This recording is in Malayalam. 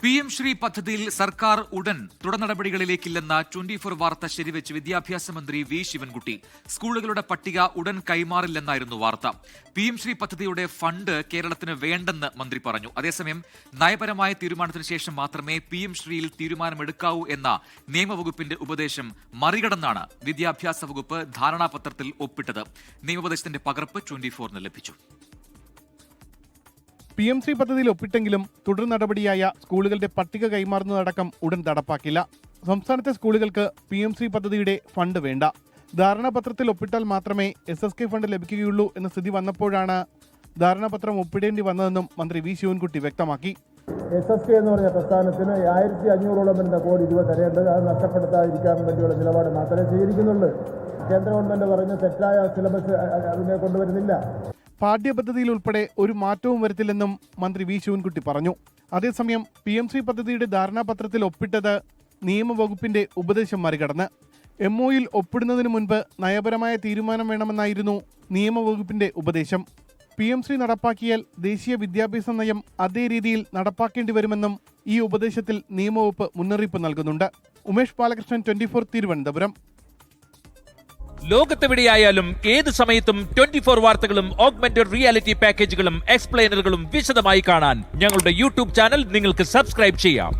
PM ശ്രീ പദ്ധതിയിൽ സർക്കാർ ഉടൻ തുടർ നടപടികളിലേക്കില്ലെന്ന 24 വാർത്ത ശരിവെച്ച് വിദ്യാഭ്യാസ മന്ത്രി വി ശിവൻകുട്ടി. സ്കൂളുകളുടെ പട്ടിക ഉടൻ കൈമാറില്ലെന്നായിരുന്നു വാർത്ത. PM ശ്രീ പദ്ധതിയുടെ ഫണ്ട് കേരളത്തിന് വേണ്ടെന്ന് മന്ത്രി പറഞ്ഞു. അതേസമയം നയപരമായ തീരുമാനത്തിന് ശേഷം മാത്രമേ PM ശ്രീയിൽ തീരുമാനമെടുക്കാവൂ എന്ന നിയമവകുപ്പിന്റെ ഉപദേശം മറികടന്നാണ് വിദ്യാഭ്യാസ വകുപ്പ് ധാരണാപത്രത്തിൽ ഒപ്പിട്ടത്. നിയമോപദേശത്തിന്റെ പകർപ്പ് 24 ലഭിച്ചു. PM ശ്രീ പദ്ധതിയിൽ ഒപ്പിട്ടെങ്കിലും തുടർ നടപടിയായ സ്കൂളുകളുടെ പട്ടിക കൈമാറുന്നതടക്കം ഉടൻ നടപ്പാക്കില്ല. സംസ്ഥാനത്തെ സ്കൂളുകൾക്ക് PM ശ്രീ പദ്ധതിയുടെ ഫണ്ട് വേണ്ട. ധാരണാപത്രത്തിൽ ഒപ്പിട്ടാൽ മാത്രമേ SSK ഫണ്ട് ലഭിക്കുകയുള്ളൂ എന്ന സ്ഥിതി വന്നപ്പോഴാണ് ധാരണാപത്രം ഒപ്പിടേണ്ടി വന്നതെന്നും മന്ത്രി വി ശിവൻകുട്ടി വ്യക്തമാക്കി. SSK എന്ന് പറഞ്ഞ പ്രസ്ഥാനത്തിന് 1500ഓളം വരുന്ന കോടി രൂപ തരേണ്ടത് അത് നഷ്ടപ്പെടുത്താതിരിക്കാൻ വേണ്ടിയുള്ള നിലപാട് മാത്രമേ സ്വീകരിക്കുന്നുള്ളൂ. കേന്ദ്ര ഗവൺമെന്റ് പറഞ്ഞ തെറ്റായ സിലബസ് അതിനെ കൊണ്ടുവരുന്നില്ല. പാഠ്യപദ്ധതിയിൽ ഉൾപ്പെടെ ഒരു മാറ്റവും വരുത്തില്ലെന്നും മന്ത്രി വി ശിവൻകുട്ടി പറഞ്ഞു. അതേസമയം PM ശ്രീ പദ്ധതിയുടെ ധാരണാപത്രത്തിൽ ഒപ്പിട്ടത് നിയമവകുപ്പിന്റെ ഉപദേശം മറികടന്ന്. MOയിൽ ഒപ്പിടുന്നതിന് മുൻപ് നയപരമായ തീരുമാനം വേണമെന്നായിരുന്നു നിയമവകുപ്പിന്റെ ഉപദേശം. PM ശ്രീ നടപ്പാക്കിയാൽ ദേശീയ വിദ്യാഭ്യാസ നയം അതേ രീതിയിൽ നടപ്പാക്കേണ്ടി വരുമെന്നും ഈ ഉപദേശത്തിൽ നിയമവകുപ്പ് മുന്നറിയിപ്പ് നൽകുന്നുണ്ട്. ഉമേഷ് ബാലകൃഷ്ണൻ, 24 തിരുവനന്തപുരം. ലോകത്തെവിടെയായാലും ഏത് സമയത്തും 24 വാർത്തകളും ഓഗ്മെന്റഡ് റിയാലിറ്റി പാക്കേജുകളും എക്സ്പ്ലെയിനറുകളും വിശദമായി കാണാൻ ഞങ്ങളുടെ YouTube ചാനൽ നിങ്ങൾക്ക് സബ്സ്ക്രൈബ് ചെയ്യാം.